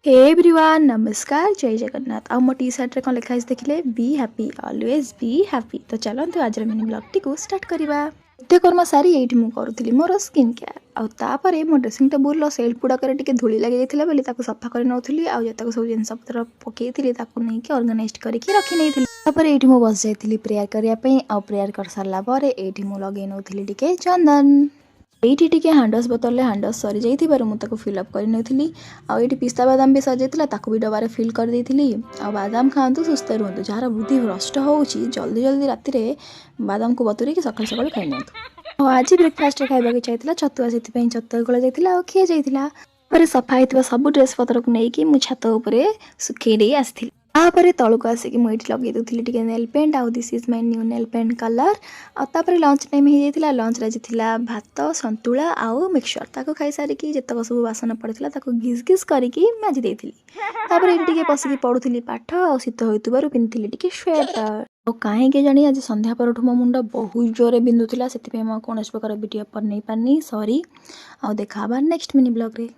Everyone नमस्कार जय जगन्नाथ आउ मो टी शर्ट रे कौन लिखा देखिले be happy always be happy. तो चलते आज मिनी ब्लॉग टी को स्टार्ट करवा। नित्यकर्म सारी ये करुली मोर स्किन केयर आउे मो ड्रेसिंग टेबुल सेल्फ गुड़ाक धूली लगे जाता सफा कर नौली आतक सब जिन पतर पकई नहीं अर्गानाइज करके रखी नहीं ये बस जाइली प्रेयर करने प्रेयर कर सारापर ये लगे नौली चंदन ये हांडस बोतल हांडस सरी जाइए मुझे फिलअप करनी आईटी पिस्ता बादाम भी सजाइला भी डबार फिल कर देती बादाम खातु सुस्थ रुहतु जार बुद्धि भ्रष्ट हो जल्दी जल्दी राति में बादाम को बतुरे सका सका खाई नि आज ब्रेकफास्ट खावा चाहिए छतुआ से छतुआ गोला जाता खी जाता सफा होता सब ड्रेस पतर को लेकिन मुझे छत उपर सुखे आसी तलक आसिक मुझे लगे दूसरी टी नेल पेंट आउ this is my new nail paint colour आउे लंच टाइम हो जाता लंच आज था भात सतुला आउ मिक्सचर ताको खाई सारिकी जितक सब बासन पड़ता घिस घिस करके माजी देती ये बसिक पढ़ुली पाठ आ शीत हो पिंधि टी स्वेटर और कहीं जानी आज संध्या पर मो मुंड बहुत जोर बिंदुला से कौन प्रकार वीडियो पर नहीं पारनी सॉरी आउ देखा नेक्स्ट मिनी ब्लॉग रे।